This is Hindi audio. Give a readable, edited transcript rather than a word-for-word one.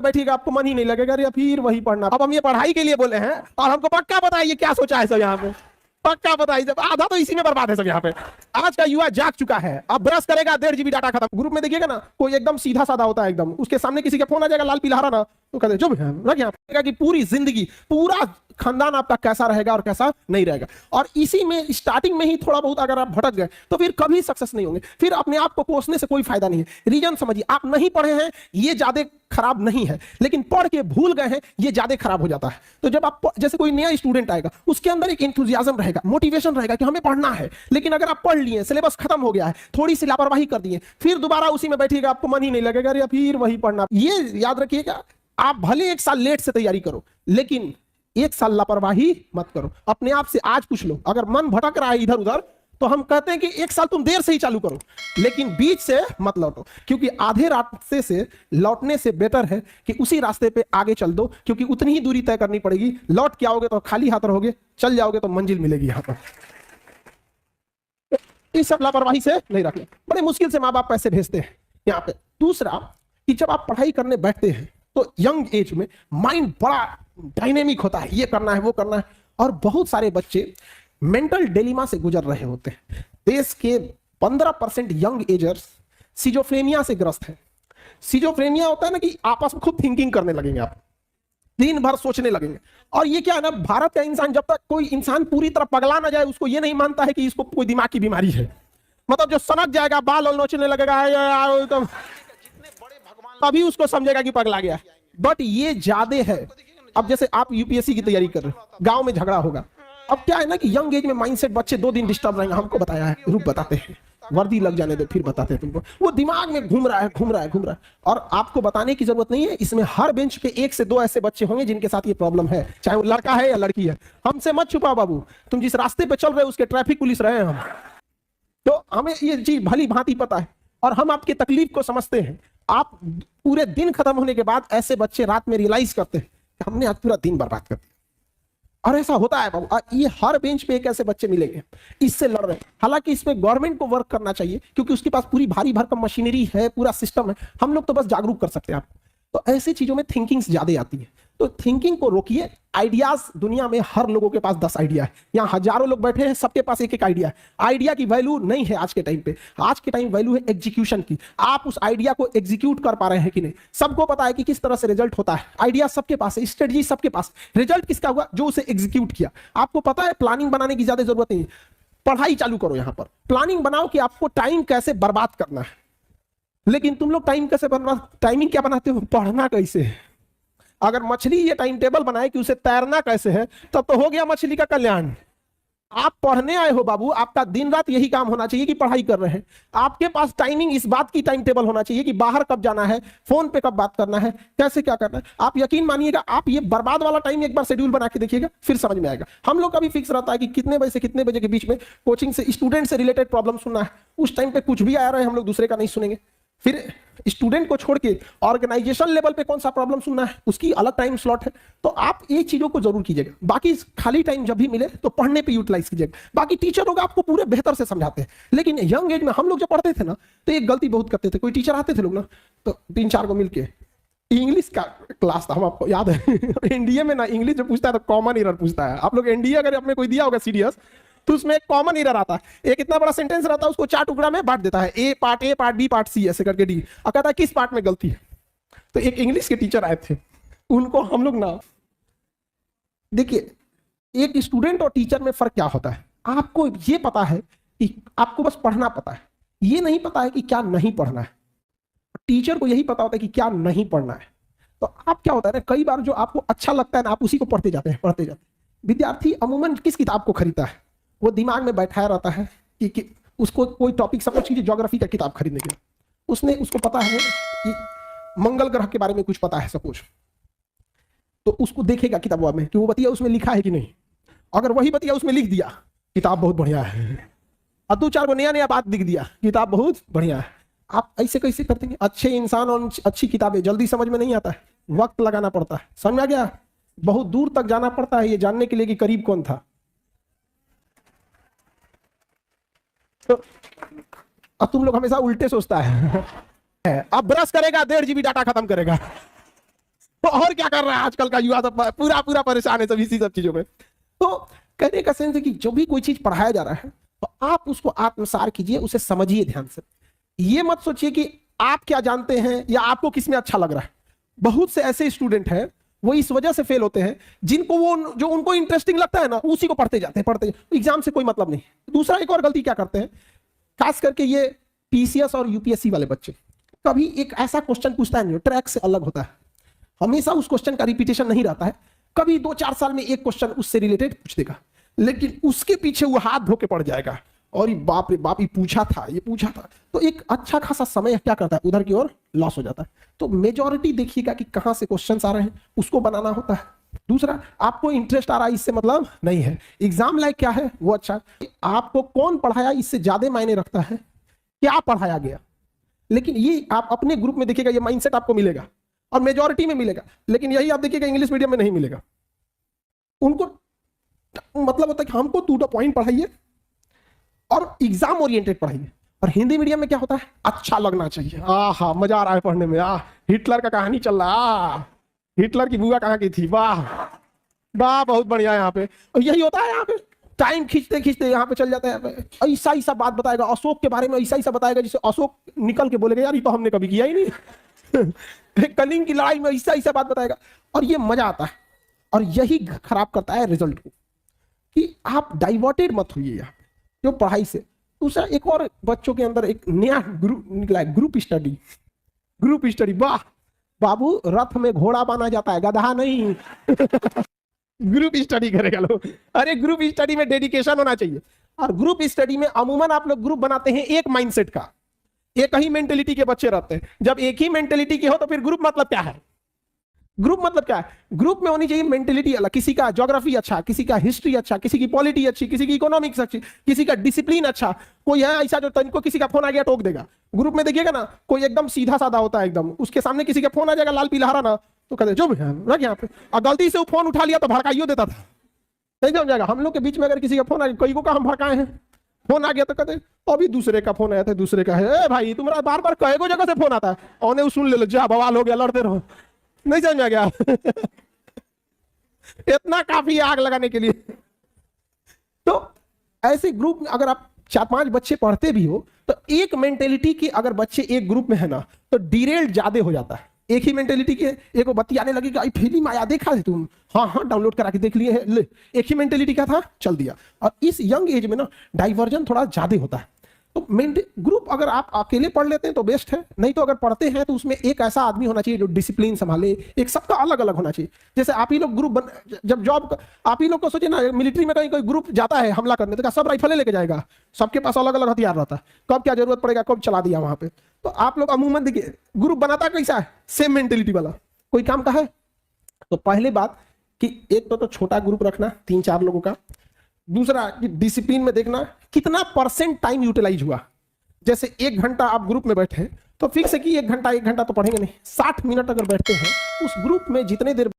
बैठिएगा आपको मन ही नहीं लगेगा, अरे फिर वही पढ़ना। अब हम ये पढ़ाई के लिए बोले हैं और हमको पक्का पता है ये क्या सोचा है सब यहाँ पे, पक्का पता है, आधा तो इसी में बर्बाद है सब यहाँ पे। आज का युवा जाग चुका है। अब ब्रश करेगा 1.5 GB डाटा खत्म। ग्रुप में देखिएगा ना, कोई एकदम सीधा साधा होता है एकदम, उसके सामने किसी का फोन आ जाएगा लाल पीला हरा ना, तो कहते जो रख यहाँ कि पूरी जिंदगी पूरा खानदान आपका कैसा रहेगा और कैसा नहीं रहेगा। और इसी में स्टार्टिंग में ही थोड़ा बहुत अगर आप भटक गए तो फिर कभी सक्सेस नहीं होंगे, फिर अपने आप को कोसने से कोई फायदा नहीं है। रीजन समझिए, आप नहीं पढ़े हैं ये ज्यादा खराब नहीं है, लेकिन पढ़ के भूल गए हैं ये ज्यादा खराब हो जाता है। तो जब आप जैसे कोई नया स्टूडेंट आएगा उसके अंदर एक एंथुसियाज्म रहेगा, मोटिवेशन रहेगा कि हमें पढ़ना है, लेकिन अगर आप पढ़ लिए, सिलेबस खत्म हो गया है, थोड़ी सी लापरवाही कर दिए, फिर दोबारा उसी में बैठिएगा, आपको मन ही नहीं लगेगा, अरे फिर वही पढ़ना। ये याद रखिएगा, आप भले 1 साल लेट से तैयारी करो लेकिन 1 साल लापरवाही मत करो। अपने आप से आज पूछ लो, अगर मन भटक रहा है इधर उधर तो हम कहते हैं कि 1 साल तुम देर से ही चालू करो, लेकिन बीच से मत लौटो, क्योंकि आधे रास्ते से लौटने से बेटर है कि उसी रास्ते पे आगे चल दो, क्योंकि उतनी ही दूरी तय करनी पड़ेगी। लौट के आओगे तो खाली हाथ रहोगे, चल जाओगे तो मंजिल मिलेगी यहां पर। इस सब लापरवाही से नहीं रखना। बड़े मुश्किल से माँ बाप पैसे भेजते हैं यहाँ पे। दूसरा कि जब आप पढ़ाई करने बैठते हैं तो यंग एज में माइंड बड़ा डायनेमिक होता है, ये करना है वो करना है, और बहुत सारे बच्चे मेंटल डिलेमा से गुजर रहे होते हैं। देश के 15% यंग एजर्स सिजोफ्रेनिया से ग्रस्त हैं। सिजोफ्रेनिया होता है ना कि आपस में खूब थिंकिंग करने लगेंगे, आप दिन भर सोचने लगेंगे। और ये क्या है ना, भारत का इंसान, जब तक कोई इंसान पूरी तरह पगला ना जाए उसको ये नहीं मानता है कि इसको कोई दिमाग की बीमारी है। मतलब जो सनक जाएगा, बाल और नोचने लगेगा तो तभी उसको समझेगा कि पगला गया। बट ये ज्यादा है। अब जैसे आप यूपीएससी की तैयारी कर रहे हो, गांव में झगड़ा होगा। अब क्या है ना कि यंग एज में माइंडसेट बच्चे 2 दिन डिस्टर्ब रहेंगे, हमको बताया है, रूप बताते हैं, वर्दी लग जाने दो फिर बताते हैं तुमको। वो दिमाग में घूम रहा है। और आपको बताने की जरूरत नहीं है, इसमें हर बेंच पे 1 से 2 ऐसे बच्चे होंगे जिनके साथ ये प्रॉब्लम है, चाहे वो लड़का है या लड़की है। हमसे मत छुपाओ बाबू, तुम जिस रास्ते पे चल रहे हो उसके ट्रैफिक पुलिस रहे हैं हम, तो हमें ये चीज भली भांति पता है और हम आपकी तकलीफ को समझते हैं। आप पूरे दिन खत्म होने के बाद ऐसे बच्चे रात में रियलाइज करते हैं कि हमने आज पूरा दिन बर्बाद कर दिया। और ऐसा होता है बाबू, ये हर बेंच पे एक ऐसे बच्चे मिलेंगे इससे लड़ रहे हैं। हालांकि इसमें गवर्नमेंट को वर्क करना चाहिए, क्योंकि उसके पास पूरी भारी भरकम मशीनरी है, पूरा सिस्टम है। हम लोग तो बस जागरूक कर सकते हैं आपको। तो ऐसी चीजों में थिंकिंग ज्यादा आती है, तो थिंकिंग को रोकिए। आइडियाज, दुनिया में हर लोगों के पास 10 आइडिया है। यहाँ हजारों लोग बैठे हैं, सबके पास एक एक आइडिया है। आइडिया की वैल्यू नहीं है आज के टाइम पे, आज के टाइम वैल्यू है एग्जीक्यूशन की। आप उस आइडिया को एग्जीक्यूट कर पा रहे हैं कि नहीं। सबको पता है कि किस तरह से रिजल्ट होता है, आइडिया सबके पास है, स्ट्रेटजी सबके पास, रिजल्ट किसका हुआ, जो उसे एग्जीक्यूट किया। आपको पता है प्लानिंग बनाने की ज्यादा जरूरत नहीं है। पढ़ाई चालू करो, यहाँ पर प्लानिंग बनाओ कि आपको टाइम कैसे बर्बाद करना है। लेकिन तुम लोग टाइम कैसे टाइमिंग क्या बनाते हो, पढ़ना कैसे है। अगर मछली ये टाइम टेबल बनाए कि उसे तैरना कैसे है, तब तो हो गया मछली का कल्याण। आप पढ़ने आए हो बाबू, आपका दिन रात यही काम होना चाहिए कि पढ़ाई कर रहे हैं। आपके पास टाइमिंग इस बात की टाइम टेबल होना चाहिए कि बाहर कब जाना है, फोन पे कब बात करना है, कैसे क्या करना है। आप यकीन मानिएगा, आप ये बर्बाद वाला टाइम एक बार शेड्यूल बना के देखिएगा, फिर समझ में आएगा। हम लोग का भी फिक्स रहता है कि कितने बजे से कितने बजे के बीच में कोचिंग से स्टूडेंट से रिलेटेड प्रॉब्लम सुनना है। उस टाइम पे कुछ भी आ रहा है, हम लोग दूसरे का नहीं सुनेंगे। फिर स्टूडेंट को छोड़ के ऑर्गेनाइजेशन लेवल पे कौन सा प्रॉब्लम सुनना है, उसकी अलग टाइम स्लॉट है। तो आप ये चीजों को जरूर कीजिएगा। बाकी खाली टाइम जब भी मिले तो पढ़ने पे यूटिलाइज कीजिएगा। बाकी टीचर लोग आपको पूरे बेहतर से समझाते हैं, लेकिन यंग एज में हम लोग जब पढ़ते थे ना तो एक गलती बहुत करते थे। कोई टीचर आते थे लोग ना, तो 3-4 को मिलके इंग्लिश का क्लास था, हम आपको याद है एनडीए में ना इंग्लिश जो पूछता है तो कॉमन एरर पूछता है। आप लोग एनडीए अगर आपने कोई दिया होगा सीरियस, तो उसमें एक कॉमन एरर आता है। एक इतना बड़ा सेंटेंस रहता है, उसको 4 टुकड़ा में बांट देता है, ए पार्ट बी पार्ट सी ऐसे करके डी, और कहता है किस पार्ट में गलती है। तो एक इंग्लिश के टीचर आए थे, उनको हम लोग ना, देखिए एक स्टूडेंट और टीचर में फर्क क्या होता है। आपको ये पता है कि आपको बस पढ़ना पता है, ये नहीं पता है कि क्या नहीं पढ़ना है। टीचर को यही पता होता है कि क्या नहीं पढ़ना है। तो आप क्या होता है ना, कई बार जो आपको अच्छा लगता है ना, आप उसी को पढ़ते जाते हैं। विद्यार्थी अमूमन किस किताब को खरीदता है, वो दिमाग में बैठाया रहता है कि उसको कोई टॉपिक, सपोज कीजिए ज्योग्राफी का किताब खरीदने के लिए, उसने उसको पता है कि मंगल ग्रह के बारे में कुछ पता है सपोज, तो उसको देखेगा किताब में कि वो बतिया उसमें लिखा है कि नहीं। अगर वही बतिया उसमें लिख दिया, किताब बहुत बढ़िया है, और 2-4 को नया बात लिख दिया, किताब बहुत बढ़िया है। आप ऐसे कैसे करते हैं। अच्छे इंसान और अच्छी किताबें जल्दी समझ में नहीं आता है, वक्त लगाना पड़ता है। समझ आ गया, बहुत दूर तक जाना पड़ता है ये जानने के लिए कि करीब कौन था। तो अब तुम लोग हमेशा उल्टे सोचता है अब ब्रश करेगा 1.5 GB डाटा खत्म करेगा। और क्या कर रहा है आजकल का युवा, तो पूरा पूरा परेशान है सब इसी सब चीजों में। तो कहने का सेंस है कि जो भी कोई चीज पढ़ाया जा रहा है तो आप उसको आत्मसार कीजिए, उसे समझिए ध्यान से। ये मत सोचिए कि आप क्या जानते हैं या आपको किसमें अच्छा लग रहा है। बहुत से ऐसे स्टूडेंट हैं वो इस वजह से फेल होते हैं, जिनको वो जो उनको इंटरेस्टिंग लगता है ना उसी को पढ़ते जाते हैं, एग्जाम से कोई मतलब नहीं। दूसरा एक और गलती क्या करते हैं, खास करके ये पीसीएस और यूपीएससी वाले बच्चे, कभी एक ऐसा क्वेश्चन पूछता है ट्रैक से अलग होता है, हमेशा उस क्वेश्चन का रिपीटेशन नहीं रहता है, कभी 2-4 साल में एक क्वेश्चन उससे रिलेटेड पूछ देगा, लेकिन उसके पीछे वो हाथ धो के पड़ जाएगा और ये बाप रे बाप, ये पूछा था, तो एक अच्छा खासा समय क्या करता है उधर की ओर लॉस हो जाता है। तो मेजॉरिटी देखिएगा कि कहां से क्वेश्चंस आ रहे हैं, उसको बनाना होता है। दूसरा, आपको इंटरेस्ट आ रहा है इससे मतलब नहीं है, एग्जाम लाइक क्या है वो अच्छा, आपको कौन पढ़ाया इससे ज्यादा मायने रखता है क्या पढ़ाया गया। लेकिन ये आप अपने ग्रुप में देखिएगा, ये माइंडसेट आपको मिलेगा और मेजॉरिटी में मिलेगा, लेकिन यही आप देखिएगा इंग्लिश मीडियम में नहीं मिलेगा। उनको मतलब होता है कि हमको टू द पॉइंट पढ़ाइए और एग्जाम ओरिएंटेड पढ़ाइए। और हिंदी मीडियम में क्या होता है, अच्छा लगना चाहिए, आहा मजा आ रहा है पढ़ने में, हिटलर का कहानी चल रहा, हिटलर की बुआ कहाँ की थी, वाह वाह बहुत बढ़िया। यहाँ पे यही होता है, यहाँ पे टाइम खींचते खींचते यहाँ पे चल जाता है, ऐसा ऐसा बात बताएगा अशोक के बारे में, ऐसा ऐसा बताएगा जिसे अशोक निकल के बोलेगा यार ये तो हमने कभी किया ही नहीं कलिंग की लड़ाई में ऐसा ऐसा बात बताएगा, और ये मजा आता है। और यही खराब करता है रिजल्ट को, कि आप डाइवर्टेड मत होइए यहाँ पे जो पढ़ाई से। दूसरा, एक और बच्चों के अंदर एक नया ग्रुप निकला है, ग्रुप स्टडी। वाह बाबू, रथ में घोड़ा बांधा जाता है, गधा नहीं ग्रुप स्टडी करेगा लोग। अरे ग्रुप स्टडी में डेडिकेशन होना चाहिए। और ग्रुप स्टडी में अमूमन आप लोग ग्रुप बनाते हैं एक माइंडसेट का, एक ही मेंटेलिटी के बच्चे रहते हैं। जब एक ही मेंटेलिटी के हो तो फिर ग्रुप मतलब क्या है, ग्रुप मतलब क्या है, ग्रुप में होनी चाहिए मेंटेलिटी अलग, किसी का ज्योग्राफी अच्छा, किसी का हिस्ट्री अच्छा, किसी की पॉलिटी अच्छी, किसी की इकोनॉमिक्स अच्छी, किसी का डिसिप्लिन अच्छा। कोई है ऐसा जो तनिको किसी का फोन आ गया टोक देगा। ग्रुप में देखिएगा ना, कोई एकदम सीधा साधा होता है एकदम, उसके सामने किसी का फोन आ जाएगा लाल पीला हरा ना, तो कहते जो रख यहाँ पे, और गलती से वो फोन उठा लिया तो भड़काइयो देता था, नहीं समझ जाएगा। हम लोग के बीच में अगर किसी का फोन आ गया, कई को हम भड़काए हैं, फोन आ गया तो कहते अभी दूसरे का फोन आया था, दूसरे का है भाई तुम्हारा बार बार कई को जगह से फोन आता है, और सुन ले जा बवाल हो गया, लड़ते रहो, नहीं समझ आ गया इतना काफी आग लगाने के लिए। तो ऐसे ग्रुप में अगर आप 4-5 बच्चे पढ़ते भी हो तो एक मेंटेलिटी की अगर बच्चे एक ग्रुप में है ना तो डिरेल्ड ज्यादा हो जाता है। एक ही मेंटेलिटी के एक वो बत्ती आने लगी, आई फिल्म आया देखा है तुम, हाँ डाउनलोड करा के देख लिए है, ले एक ही मेंटेलिटी का था चल दिया। और इस यंग एज में ना डाइवर्जन थोड़ा ज्यादा होता है। तो ग्रुप अगर आप अकेले पढ़ लेते हैं तो बेस्ट है, नहीं तो अगर पढ़ते हैं तो उसमें एक ऐसा आदमी होना चाहिए जो डिसिप्लिन संभाले, एक सबका अलग अलग होना चाहिए। जैसे आप ही लोग ग्रुप जब जॉब आप ही लोग को सोचिए ना, मिलिट्री में कहीं कोई ग्रुप जाता है हमला करने तो सब राइफलें लेके जाएगा, सबके पास अलग अलग हथियार रहता है, कब क्या जरूरत पड़ेगा कब चला दिया वहां पे। तो आप लोग अमूमन देखिए ग्रुप बनाता कैसा है, सेम मेंटेलिटी वाला, कोई काम का है। तो पहले बात कि एक तो छोटा ग्रुप रखना 3-4 लोगों का। दूसरा कि डिसिप्लिन में देखना कितना % टाइम यूटिलाइज हुआ। जैसे 1 घंटा आप ग्रुप में बैठे हैं तो फिक्स है कि 1 घंटा तो पढ़ेंगे नहीं, 60 मिनट अगर बैठते हैं उस ग्रुप में जितने देर